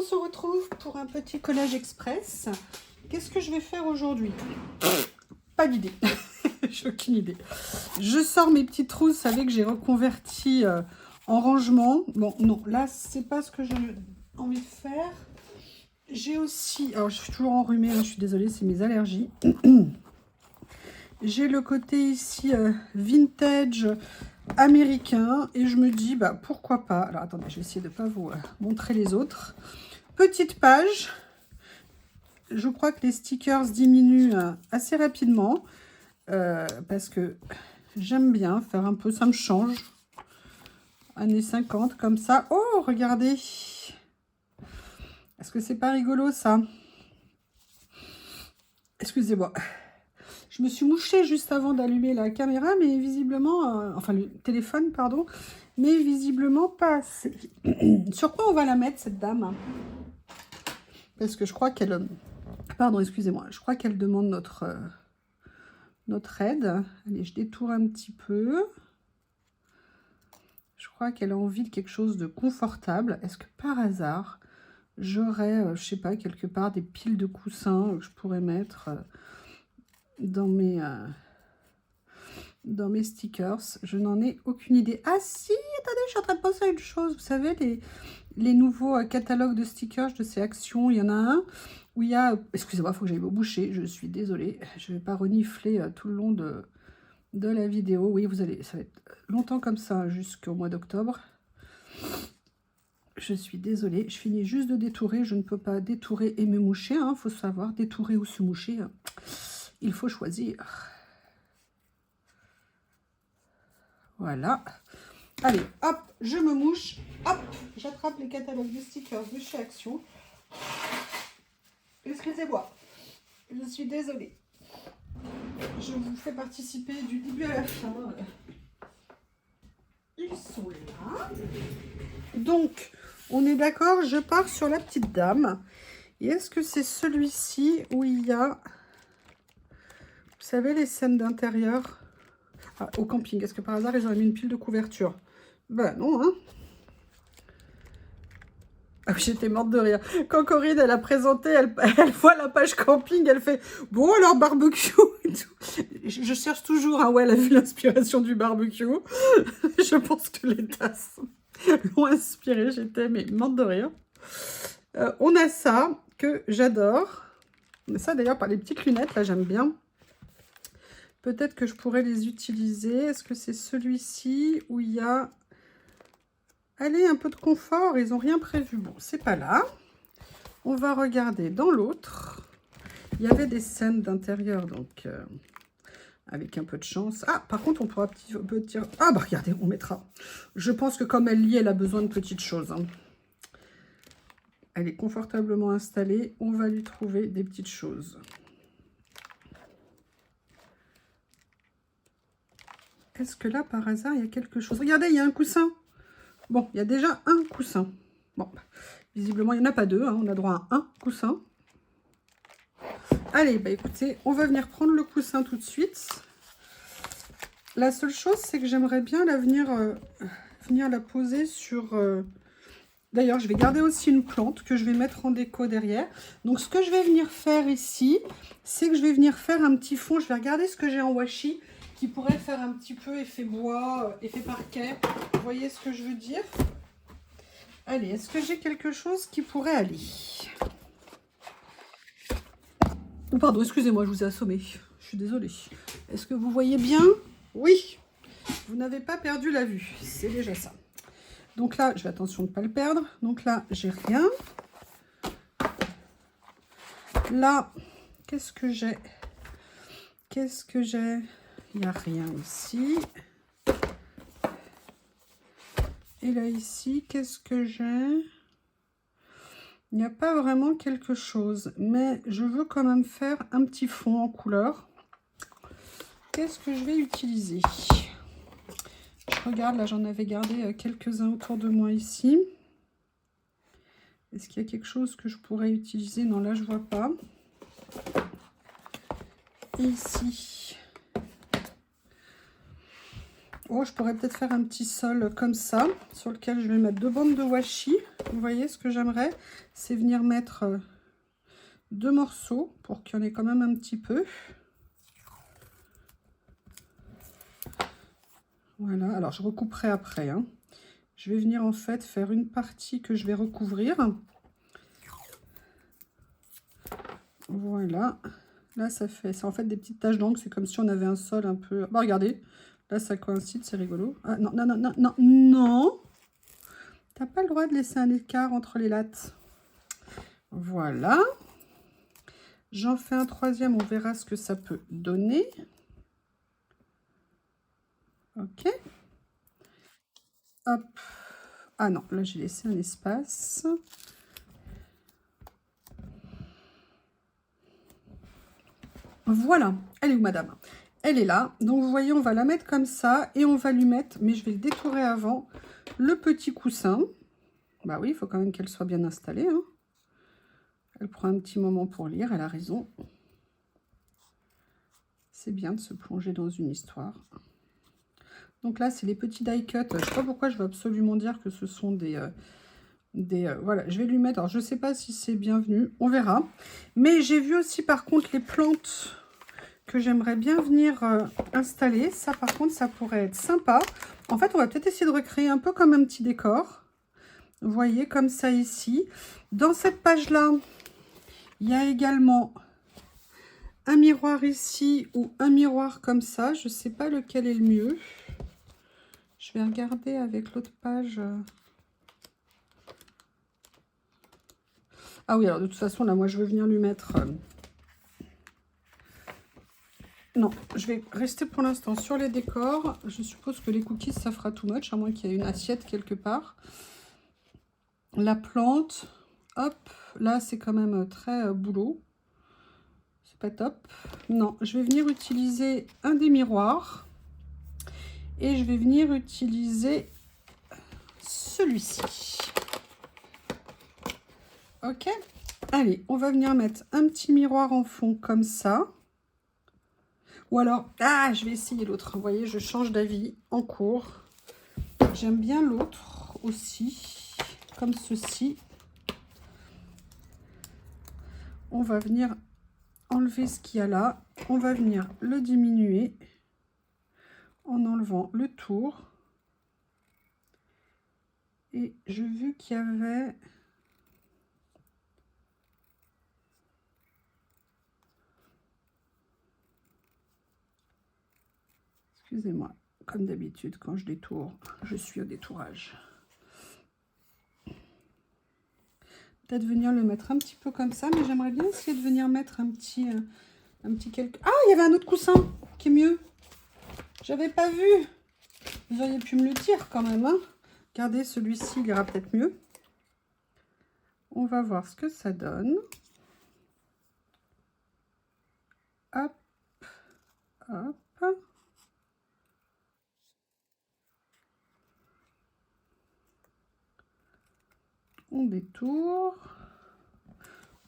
se retrouve pour un petit collage express. Qu'est-ce que je vais faire aujourd'hui? Pas d'idée. J'ai aucune idée. Je sors mes petites trousses avec que j'ai reconverti en rangement. Bon, non, là, c'est pas ce que j'ai envie de faire. J'ai aussi... Alors, je suis toujours enrhumée, hein, je suis désolée, c'est mes allergies. J'ai le côté ici vintage américain. Et je me dis, bah, pourquoi pas. Alors, attendez, je vais essayer de ne pas vous montrer les autres. Petite page. Je crois que les stickers diminuent assez rapidement. Parce que j'aime bien faire un peu, ça me change. Années 50 comme ça. Oh, regardez. Est-ce que c'est pas rigolo ça? Excusez-moi. Je me suis mouchée juste avant d'allumer la caméra, mais visiblement, enfin le téléphone, pardon, mais visiblement pas assez. Sur quoi on va la mettre, cette dame? Parce que je crois qu'elle... Pardon, excusez-moi. Je crois qu'elle demande notre aide. Allez, je détourne un petit peu. Je crois qu'elle a envie de quelque chose de confortable. Est-ce que par hasard, j'aurais, je sais pas, quelque part des piles de coussins que je pourrais mettre dans mes stickers? Je n'en ai aucune idée. Ah si, attendez, je suis en train de penser à une chose. Vous savez, les nouveaux catalogues de stickers de ces actions, il y en a un où il y a... Excusez-moi, il faut que j'aille me boucher, je suis désolée. Je ne vais pas renifler tout le long de la vidéo. Oui, ça va être longtemps comme ça jusqu'au mois d'octobre. Je suis désolée, je finis juste de détourer. Je ne peux pas détourer et me moucher. Il faut savoir détourer ou se moucher. Il faut choisir. Voilà. Allez, hop, je me mouche. Hop, j'attrape les catalogues de stickers de chez Action. Excusez-moi, je suis désolée. Je vous fais participer du début à la fin. Ils sont là. Donc, on est d'accord, je pars sur la petite dame. Et est-ce que c'est celui-ci où il y a, vous savez, les scènes d'intérieur au camping? Est-ce que par hasard, ils auraient mis une pile de couverture? Ben non, hein. Ah, j'étais morte de rire. Quand Corinne, elle a présenté, elle voit la page camping, elle fait « Bon, alors, barbecue » et tout. Je cherche toujours, hein, où elle a vu l'inspiration du barbecue. Je pense que les tasses l'ont inspiré. J'étais mais morte de rire. On a ça, que j'adore. Ça, d'ailleurs, par les petites lunettes, là, j'aime bien. Peut-être que je pourrais les utiliser. Est-ce que c'est celui-ci où il y a... Allez, un peu de confort, ils n'ont rien prévu. Bon, c'est pas là. On va regarder dans l'autre. Il y avait des scènes d'intérieur, donc avec un peu de chance. Ah, par contre, on pourra petit... Ah, bah regardez, on mettra. Je pense que comme elle lit, elle a besoin de petites choses. Hein. Elle est confortablement installée. On va lui trouver des petites choses. Est-ce que là, par hasard, il y a quelque chose? Regardez, il y a un coussin. Bon, il y a déjà un coussin. Bon, visiblement, il n'y en a pas deux. Hein. On a droit à un coussin. Allez, bah écoutez, on va venir prendre le coussin tout de suite. La seule chose, c'est que j'aimerais bien venir la poser sur... D'ailleurs, je vais garder aussi une plante que je vais mettre en déco derrière. Donc, ce que je vais venir faire ici, c'est que je vais venir faire un petit fond. Je vais regarder ce que j'ai en washi qui pourrait faire un petit peu effet bois, effet parquet. Vous voyez ce que je veux dire? Allez, est-ce que j'ai quelque chose qui pourrait aller? Pardon, excusez-moi, je vous ai assommé. Je suis désolée. Est-ce que vous voyez bien? Oui. Vous n'avez pas perdu la vue. C'est déjà ça. Donc là, je vais attention de ne pas le perdre. Donc là, j'ai rien. Là, qu'est-ce que j'ai? Qu'est-ce que j'ai? Il n'y a rien ici. Et là, ici, qu'est-ce que j'ai? Il n'y a pas vraiment quelque chose. Mais je veux quand même faire un petit fond en couleur. Qu'est-ce que je vais utiliser? Je regarde, là, j'en avais gardé quelques-uns autour de moi ici. Est-ce qu'il y a quelque chose que je pourrais utiliser? Non, là, je vois pas. Et ici. Oh, je pourrais peut-être faire un petit sol comme ça, sur lequel je vais mettre 2 bandes de washi. Vous voyez, ce que j'aimerais, c'est venir mettre 2 morceaux pour qu'il y en ait quand même un petit peu. Voilà, alors je recouperai après, hein. Je vais venir en fait faire une partie que je vais recouvrir. Voilà. Là, ça fait en fait des petites taches d'encre. C'est comme si on avait un sol un peu... Bah, regardez. Là, ça coïncide, c'est rigolo. Ah, non, non, non, non, non, non. T'as pas le droit de laisser un écart entre les lattes. Voilà. J'en fais un troisième. On verra ce que ça peut donner. Ok. Hop. Ah non, là, j'ai laissé un espace. Voilà, elle est où madame? Elle est là. Donc vous voyez, on va la mettre comme ça et on va lui mettre, mais je vais le détourer avant, le petit coussin. Bah oui, il faut quand même qu'elle soit bien installée, hein. Elle prend un petit moment pour lire, elle a raison. C'est bien de se plonger dans une histoire. Donc là, c'est les petits die cut. Je ne sais pas pourquoi je veux absolument dire que ce sont voilà, je vais lui mettre... Alors, je ne sais pas si c'est bienvenu, on verra. Mais j'ai vu aussi, par contre, les plantes que j'aimerais bien venir installer. Ça, par contre, ça pourrait être sympa. En fait, on va peut-être essayer de recréer un peu comme un petit décor. Vous voyez, comme ça ici. Dans cette page-là, il y a également un miroir ici ou un miroir comme ça. Je ne sais pas lequel est le mieux. Je vais regarder avec l'autre page. Ah oui, alors de toute façon, là, moi, je veux venir lui mettre... Non, je vais rester pour l'instant sur les décors. Je suppose que les cookies, ça fera too much, à moins qu'il y ait une assiette quelque part. La plante, hop, là, c'est quand même très boulot. C'est pas top. Non, je vais venir utiliser un des miroirs. Et je vais venir utiliser celui-ci. Ok. Allez, on va venir mettre un petit miroir en fond comme ça. Ou alors, ah, je vais essayer l'autre. Vous voyez, je change d'avis en cours. J'aime bien l'autre aussi, comme ceci. On va venir enlever ce qu'il y a là. On va venir le diminuer en enlevant le tour. Et j'ai vu qu'il y avait... Excusez-moi, comme d'habitude, quand je détourne, je suis au détourage. Peut-être venir le mettre un petit peu comme ça, mais j'aimerais bien essayer de venir mettre un petit quelque... Ah, il y avait un autre coussin qui est mieux. J'avais pas vu. Vous auriez pu me le dire quand même, hein. Regardez, celui-ci, il ira peut-être mieux. On va voir ce que ça donne. Hop, hop. On détourne.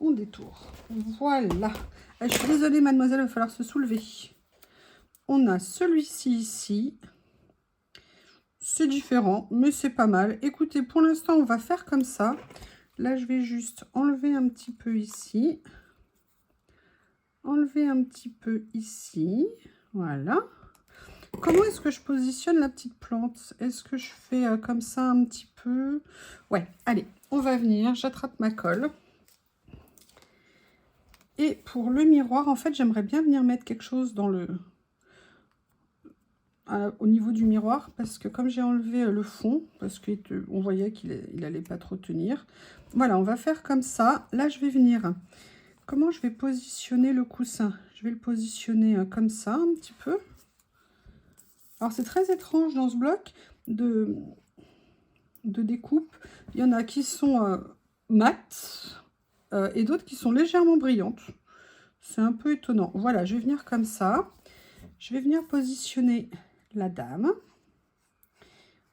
On détourne. Voilà. Ah, je suis désolée, mademoiselle, il va falloir se soulever. On a celui-ci ici. C'est différent, mais c'est pas mal. Écoutez, pour l'instant, on va faire comme ça. Là, je vais juste enlever un petit peu ici. Enlever un petit peu ici. Voilà. Comment est-ce que je positionne la petite plante? Est-ce que je fais comme ça un petit peu? Ouais, allez, on va venir. J'attrape ma colle. Et pour le miroir, en fait, j'aimerais bien venir mettre quelque chose dans le... au niveau du miroir, parce que comme j'ai enlevé le fond, parce qu'on voyait qu'il n'allait pas trop tenir. Voilà, on va faire comme ça. Là, je vais venir... Comment je vais positionner le coussin? Je vais le positionner comme ça, un petit peu. Alors, c'est très étrange dans ce bloc de découpe. Il y en a qui sont mates et d'autres qui sont légèrement brillantes. C'est un peu étonnant. Voilà, je vais venir comme ça. Je vais venir positionner la dame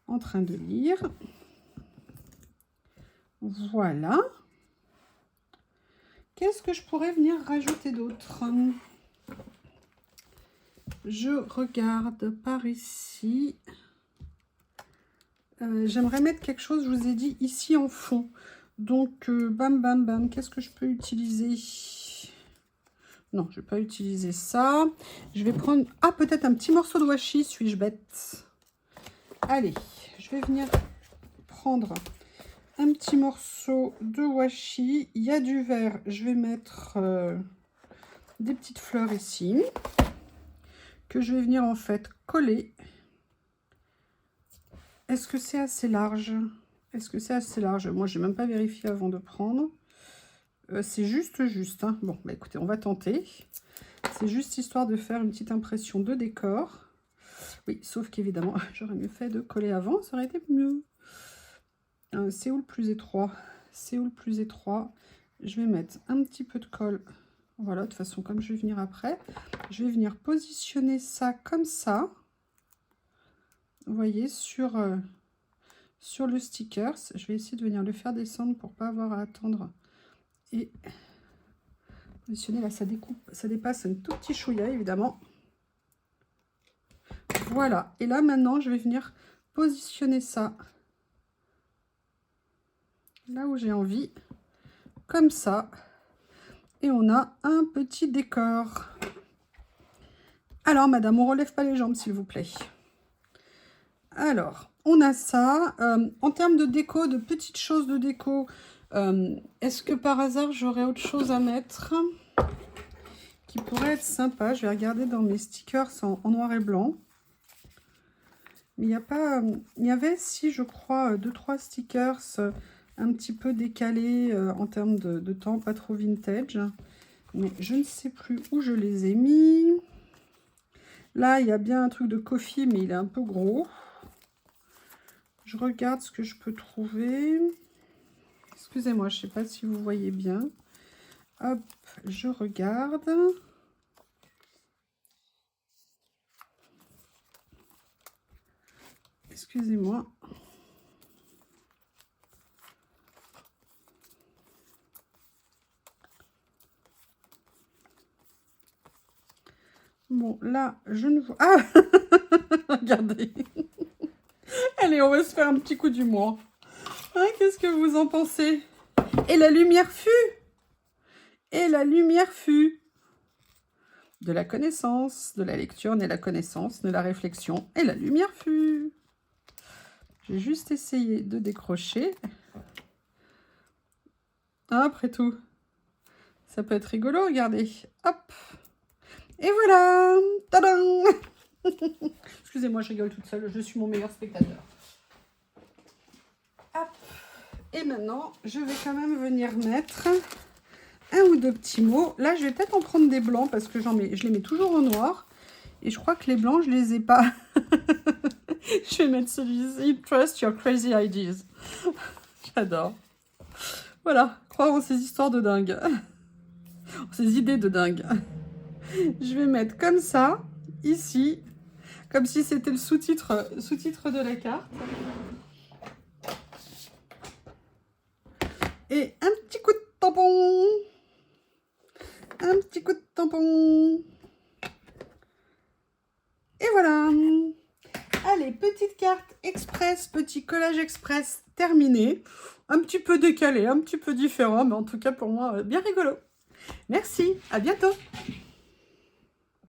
en train de lire. Voilà. Qu'est-ce que je pourrais venir rajouter d'autre? Je regarde par ici. J'aimerais mettre quelque chose, je vous ai dit, ici en fond. Donc, bam, bam, bam. Qu'est-ce que je peux utiliser? Non, je ne vais pas utiliser ça. Je vais prendre... Ah, peut-être un petit morceau de washi, suis-je bête? Allez, je vais venir prendre un petit morceau de washi. Il y a du vert. Je vais mettre des petites fleurs ici. Que je vais venir en fait coller. Est-ce que c'est assez large? Est-ce que c'est assez large? Moi, je n'ai même pas vérifié avant de prendre. C'est juste. Hein. Bon, bah écoutez, on va tenter. C'est juste histoire de faire une petite impression de décor. Oui, sauf qu'évidemment, j'aurais mieux fait de coller avant. Ça aurait été mieux. C'est où le plus étroit? C'est où le plus étroit? Je vais mettre un petit peu de colle. Voilà, de toute façon, comme je vais venir après, je vais venir positionner ça comme ça. Vous voyez, sur le sticker. Je vais essayer de venir le faire descendre pour pas avoir à attendre. Et positionner, là, ça découpe, ça dépasse un tout petit chouïa, évidemment. Voilà. Et là, maintenant, je vais venir positionner ça là où j'ai envie, comme ça. Et on a un petit décor. Alors, madame, on relève pas les jambes, s'il vous plaît. Alors, on a ça. En termes de déco, de petites choses de déco, est-ce que par hasard, j'aurais autre chose à mettre qui pourrait être sympa? Je vais regarder dans mes stickers en noir et blanc. Mais il n'y a pas... il y avait, si, je crois, 2-3 stickers un petit peu décalés en termes de temps, pas trop vintage. Mais je ne sais plus où je les ai mis. Là, il y a bien un truc de coffee, mais il est un peu gros. Je regarde ce que je peux trouver. Excusez-moi, je ne sais pas si vous voyez bien. Hop, je regarde. Excusez-moi. Bon, là, je ne vois... Ah regardez. Allez, on va se faire un petit coup d'humour. Hein, qu'est-ce que vous en pensez? Et la lumière fut. Et la lumière fut. De la connaissance, de la lecture naît la connaissance, naît la réflexion. Et la lumière fut. J'ai juste essayé de décrocher. Ah, après tout, ça peut être rigolo, regardez. Hop. Et voilà. Tadam. Excusez-moi, je rigole toute seule. Je suis mon meilleur spectateur. Hop. Et maintenant, je vais quand même venir mettre un ou deux petits mots. Là, je vais peut-être en prendre des blancs parce que je les mets toujours en noir. Et je crois que les blancs, je les ai pas. Je vais mettre celui-ci. Trust your crazy ideas. J'adore. Voilà, croire en ces histoires de dingue. En ces idées de dingue. Je vais mettre comme ça, ici, comme si c'était le sous-titre de la carte. Et un petit coup de tampon. Un petit coup de tampon. Et voilà. Allez, petite carte express, petit collage express terminé. Un petit peu décalé, un petit peu différent, mais en tout cas pour moi, bien rigolo. Merci, à bientôt.